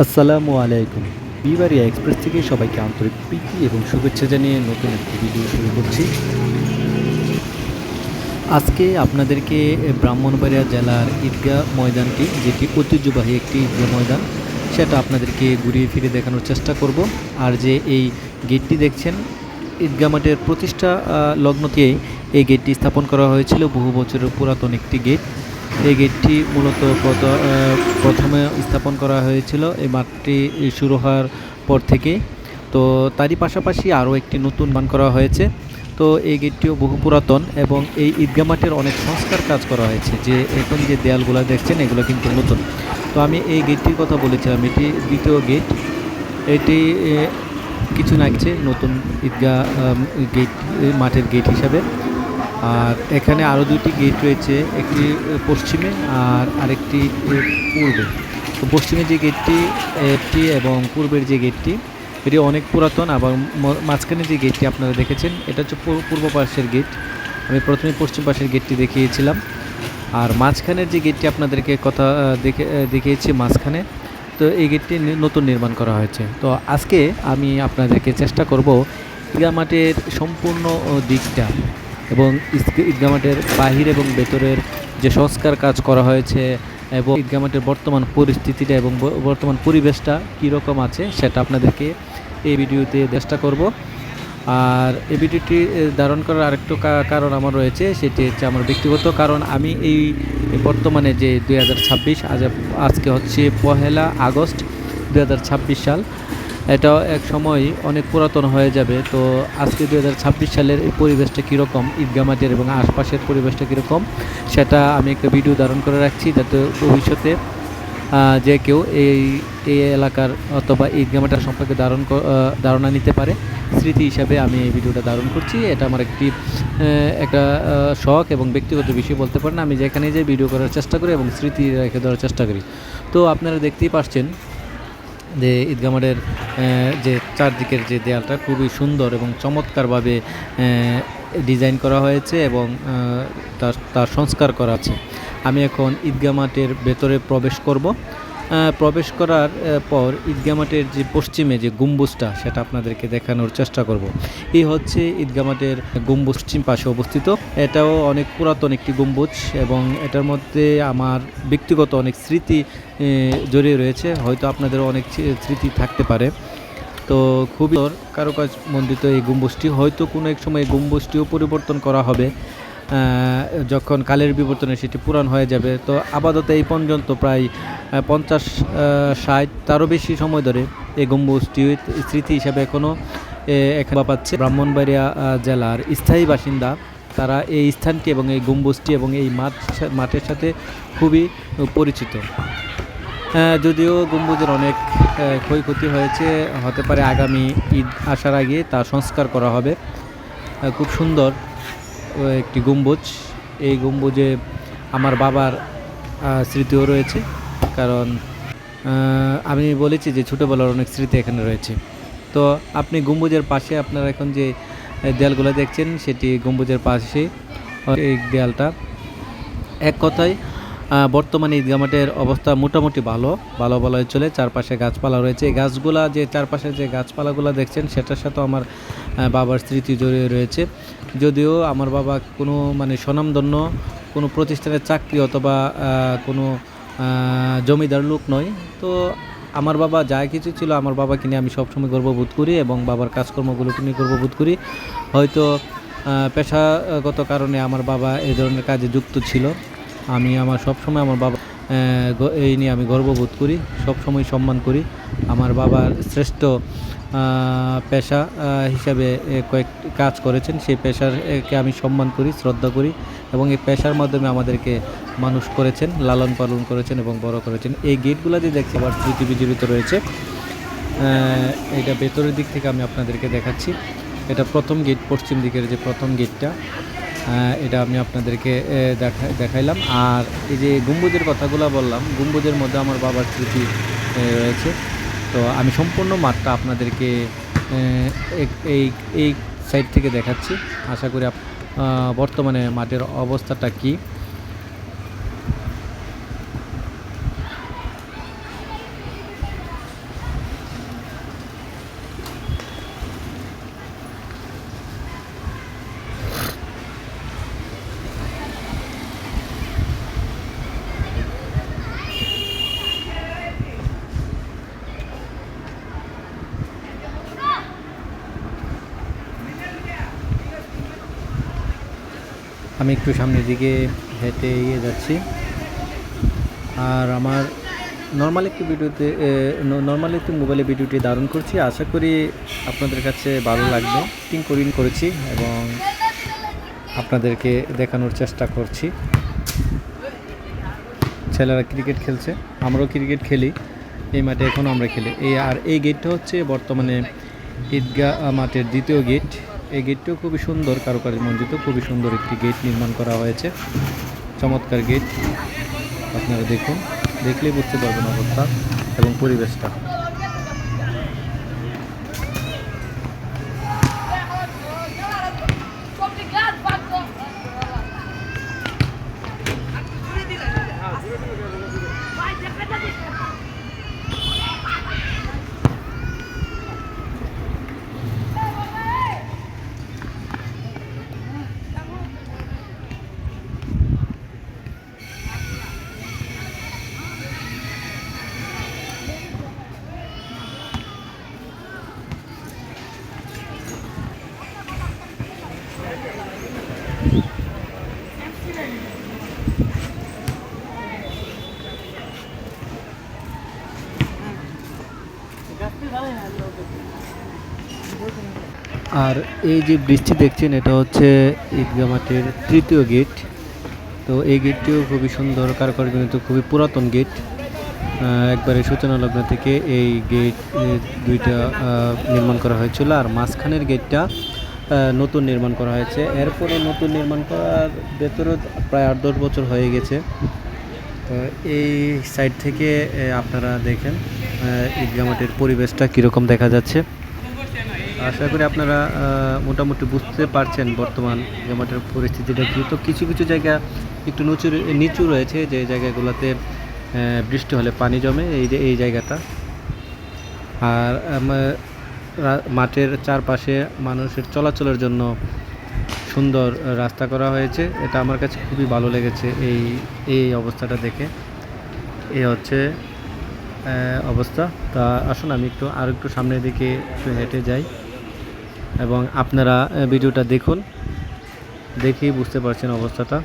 আসসালামু আলাইকুম। বিবারিয়া এক্সপ্রেস থেকে সবাইকে আন্তরিক প্রীতি এবং শুভেচ্ছা জানিয়ে নতুন একটি ভিডিও শুরু করছি। আজকে আপনাদেরকে ব্রাহ্মণবাড়িয়া জেলার ঈদগাহ ময়দানটি, যেটি ঐতিহ্যবাহী একটি ঈদগাহ ময়দান, সেটা আপনাদেরকে ঘুরিয়ে ফিরে দেখানোর চেষ্টা করব। আর যে এই গেটটি দেখছেন, ঈদগাহ মাঠের প্রতিষ্ঠা লগ্নকে এই গেটটি স্থাপন করা হয়েছিল। বহু বছরের পুরাতন একটি গেট। এই গেটটি মূলত প্রথমে স্থাপন করা হয়েছিল এই মাঠটি শুরু হওয়ার পর থেকে। তো তারই পাশাপাশি আরও একটি নতুন বান করা হয়েছে। তো এই গেটটিও বহু পুরাতন এবং এই ঈদগাহ মাঠের অনেক সংস্কার কাজ করা হয়েছে। যে এখন যে দেয়ালগুলো দেখছেন এগুলো কিন্তু নতুন। তো আমি এই গেটটির কথা বলেছিলাম, এটি দ্বিতীয় গেট। এটি কিছু লাগছে নতুন ঈদগাহ গেট, মাঠের গেট হিসাবে। আর এখানে আরও দুটি গেট রয়েছে, একটি পশ্চিমে আর আরেকটি পূর্বে। তো পশ্চিমে যে গেটটি এটি এবং পূর্বের যে গেটটি এটি অনেক পুরাতন, এবং মাঝখানে যে গেটটি আপনারা দেখেছেন এটা হচ্ছে পূর্ব পাশের গেট। আমি প্রথমে পশ্চিম পাশের গেটটি দেখিয়েছিলাম, আর মাঝখানের যে গেটটি আপনাদেরকে দেখিয়েছি মাঝখানে। তো এই গেটটি নতুন নির্মাণ করা হয়েছে। তো আজকে আমি আপনাদেরকে চেষ্টা করব ঈদগাহ মাঠের সম্পূর্ণ দিকটা এবং ঈদগাহ মাঠের বাহির এবং ভেতরের যে সংস্কার কাজ করা হয়েছে এবং ঈদগাহ মাঠের বর্তমান পরিস্থিতিটা এবং বর্তমান পরিবেশটা কীরকম আছে সেটা আপনাদেরকে এই ভিডিওতে চেষ্টা করব। আর এই ভিডিওটি ধারণ করার আরেকটু কারণ আমার রয়েছে, সেটি হচ্ছে আমার ব্যক্তিগত কারণ। আমি এই বর্তমানে যে 2026 আজকে হচ্ছে 1 আগস্ট 2026 সাল, এটাও এক সময় অনেক পুরাতন হয়ে যাবে। তো আজকে 2026 সালের এই পরিবেশটা কীরকম, ঈদগাহ মাঠের এবং আশপাশের পরিবেশটা কীরকম, সেটা আমি একটা ভিডিও ধারণ করে রাখছি, যাতে ভবিষ্যতে যে কেউ এই এই এলাকার অথবা ঈদগাহ মাঠের সম্পর্কে ধারণা নিতে পারে। স্মৃতি হিসাবে আমি এই ভিডিওটা ধারণ করছি। এটা আমার একটা শখ এবং ব্যক্তিগত বিষয় বলতে পারেন। আমি যেখানে যে ভিডিও করার চেষ্টা করি এবং স্মৃতি রেখে দেওয়ার চেষ্টা করি। তো আপনারা দেখতেই পাচ্ছেন যে ঈদগাহ মাঠের যে চারদিকের যে দেয়ালটা খুবই সুন্দর এবং চমৎকারভাবে ডিজাইন করা হয়েছে এবং তার সংস্কার করা আছে। আমি এখন ঈদগাহ মাঠের ভেতরে প্রবেশ করব। প্রবেশ করার পর ঈদগাহ মাঠের যে পশ্চিমে যে গম্বুজটা সেটা আপনাদেরকে দেখানোর চেষ্টা করব। এই হচ্ছে ঈদগাহ মাঠের গম্বুজ, পশ্চিম পাশে অবস্থিত। এটাও অনেক পুরাতন একটি গম্বুজ এবং এটার মধ্যে আমার ব্যক্তিগত অনেক স্মৃতি জড়িয়ে রয়েছে। হয়তো আপনাদেরও অনেক স্মৃতি থাকতে পারে। তো খুবই কারুকাজ মণ্ডিত এই গম্বুজটি। হয়তো কোনো এক সময় এই গম্বুজটিও পরিবর্তন করা হবে, যখন কালের বিবর্তনে সেটি পুরান হয়ে যাবে। তো আপাতত এই পর্যন্ত প্রায় 50-60 তারও বেশি সময় ধরে এই গম্বুজটি স্মৃতি হিসাবে এখনও এখানে পাচ্ছে। ব্রাহ্মণবাড়িয়া জেলার স্থায়ী বাসিন্দা তারা এই স্থানটি এবং এই গম্বুজটি এবং এই মাঠের সাথে খুবই পরিচিত। যদিও গম্বুজের অনেক ক্ষয়ক্ষতি হতে পারে, আগামী ঈদ আসার আগে তা সংস্কার করা হবে। খুব সুন্দর একটি গম্বুজ। এই গম্বুজে আমার বাবার স্মৃতিও রয়েছে, কারণ আমি বলেছি যে ছোটোবেলার অনেক স্মৃতি এখানে রয়েছে। তো আপনি গম্বুজের পাশে আপনারা এখন যে দেয়ালগুলো দেখছেন সেটি গম্বুজের পাশে এই দেয়ালটা। এক কথায় বর্তমানে ঈদগাহ মাঠের অবস্থা মোটামুটি ভালো বলাই চলে। চারপাশে গাছপালা রয়েছে। এই গাছগুলা, যে চারপাশে যে গাছপালাগুলো দেখছেন সেটার সাথেও আমার বাবার স্মৃতি জড়িয়ে রয়েছে। যদিও আমার বাবা কোনো স্বনামধন্য কোনো প্রতিষ্ঠানের চাকরি অথবা কোনো জমিদার লোক নয়। তো আমার বাবা যা কিছু ছিল, আমার বাবাকে নিয়ে আমি সবসময় গর্ববোধ করি এবং বাবার কাজকর্মগুলোকে নিয়ে গর্ববোধ করি। হয়তো পেশাগত কারণে আমার বাবা এই ধরনের কাজে যুক্ত ছিল। আমি সবসময় আমার বাবা এই নিয়ে আমি গর্ববোধ করি, সবসময় সম্মান করি। আমার বাবার শ্রেষ্ঠ পেশা হিসাবে কয়েকটি কাজ করেছেন, সেই পেশারকে আমি সম্মান করি, শ্রদ্ধা করি এবং এই পেশার মাধ্যমে আমাদেরকে মানুষ করেছেন, লালন পালন করেছেন এবং বড় করেছেন। এই গেটগুলো যে দেখছি আবার স্মৃতি বিজড়িত রয়েছে। এটা ভেতরের দিক থেকে আমি আপনাদেরকে দেখাচ্ছি। এটা প্রথম গেট, পশ্চিম দিকের যে প্রথম গেটটা, এটা আমি আপনাদেরকে দেখাইলাম। আর এই যে গম্বুজের কথাগুলো বললাম, গম্বুজের মধ্যে আমার বাবার স্মৃতি রয়েছে। তো আমি সম্পূর্ণ মাঠটা আপনাদেরকে এই সাইড থেকে দেখাচ্ছি। আশা করি বর্তমানে মাঠের অবস্থাটা কী। আমি একটু সামনের দিকে হেঁটে এগিয়ে যাচ্ছি। আর আমার নর্মালি একটু মোবাইলে ভিডিওটি ধারণ করছি, আশা করি আপনাদের কাছে ভালো লাগবে। করেছি এবং আপনাদেরকে দেখানোর চেষ্টা করছি। ছেলেরা ক্রিকেট খেলছে, আমরাও ক্রিকেট খেলি এই মাঠে, এখনও আমরা খেলি। এই গেটটা হচ্ছে বর্তমানে ঈদগাহ মাঠের দ্বিতীয় গেট। এই গেটটিও খুবই সুন্দর, কারুকার্যমণ্ডিত, খুবই সুন্দর একটি গেট নির্মাণ করা হয়েছে, চমৎকার গেট। আপনারা দেখুন, দেখলেই বুঝতে পারবেন অবস্থা এবং পরিবেশটা। আর এই যে ব্রিজটি দেখছেন, এটা হচ্ছে ঈদগাহ মাঠের তৃতীয় গেট। তো এই গেটটিও খুবই সুন্দর, কারুকার্যমণ্ডিত, খুবই পুরাতন গেট। একবারে সূচনা লগ্ন থেকে এই গেট দুইটা নির্মাণ করা হয়েছিল, আর মাঝখানের গেটটা নতুন নির্মাণ করা হয়েছে। এরপরে নতুন নির্মাণ করার ভেতরে প্রায় 8-10 বছর হয়ে গেছে। তো এই সাইড থেকে আপনারা দেখেন ঈদগাহ মাঠের পরিবেশটা কীরকম দেখা যাচ্ছে। আশা করি আপনারা মোটামুটি বুঝতে পারছেন বর্তমান ঈদগাহ মাঠের পরিস্থিতিটা কী। তো কিছু কিছু জায়গা একটু নিচু রয়েছে, যে জায়গাগুলোতে বৃষ্টি হলে পানি জমে, এই জায়গাটা। আর মাঠের চারপাশে মানুষের চলাচলের জন্য সুন্দর রাস্তা করা হয়েছে। এটা আমার কাছে খুবই ভালো লেগেছে এই অবস্থাটা দেখে। এই হচ্ছে অবস্থা। তা আসুন আমি একটু সামনের দিকে একটু হেঁটে যাই এবং আপনারা ভিডিওটা দেখুন, দেখেই বুঝতে পারছেন অবস্থাটা।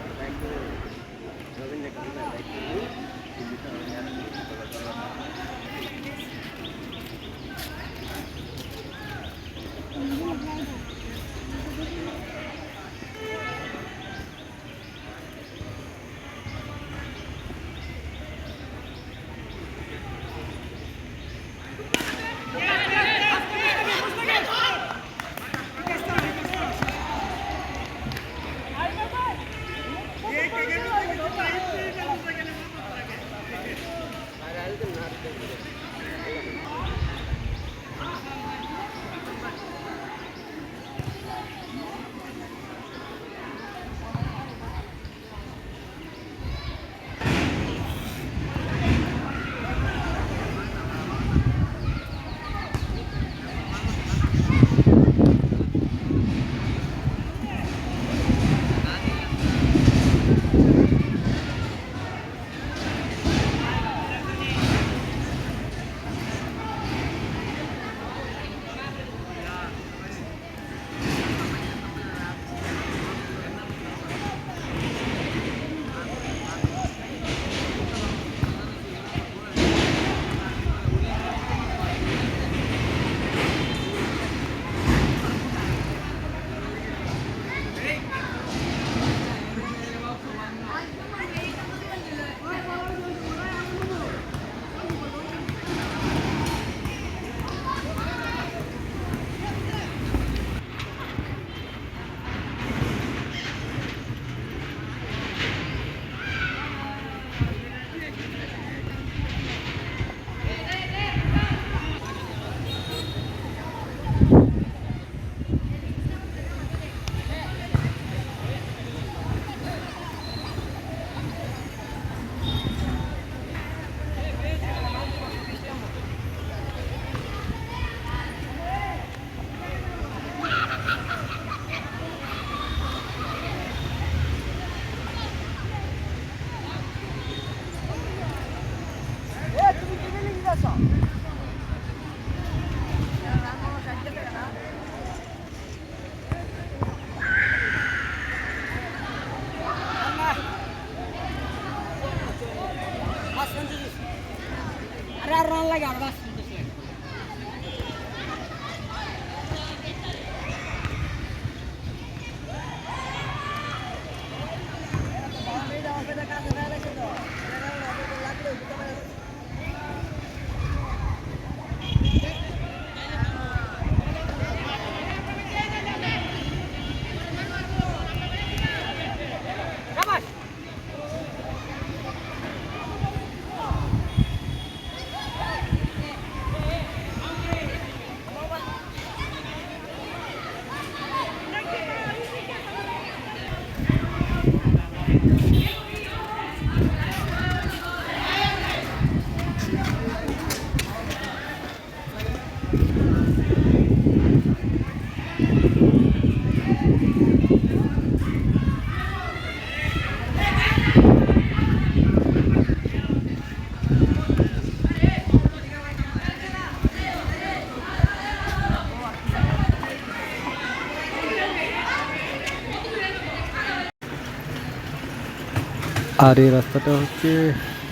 আর এই রাস্তাটা হচ্ছে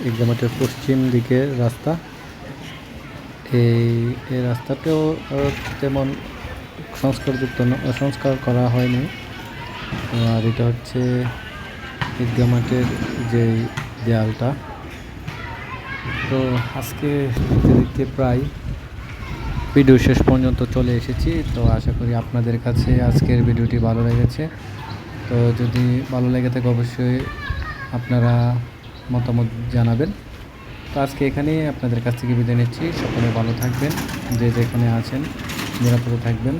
ঈদগাহ মাঠের পশ্চিম দিকের রাস্তা। এই রাস্তাটাও তেমন সংস্কার করা হয়নি। আর এটা হচ্ছে ঈদগাহ মাঠের যে দেয়ালটা। তো আজকে দেখতে প্রায় ভিডিও শেষ পর্যন্ত চলে এসেছি। তো আশা করি আপনাদের কাছে আজকের ভিডিওটি ভালো লেগেছে। তো যদি ভালো লেগে থাকে অবশ্যই আপনারা মতামত জানাবেন। তো আজকে এখানেই আপনাদের কাছ থেকে বিদায় নিচ্ছি। সকলে ভালো থাকবেন, যে যেখানে আছেন নিরাপদে থাকবেন।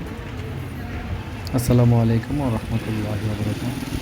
আসসালামু আলাইকুম ওয়া রাহমাতুল্লাহি ওয়া বারাকাতুহু।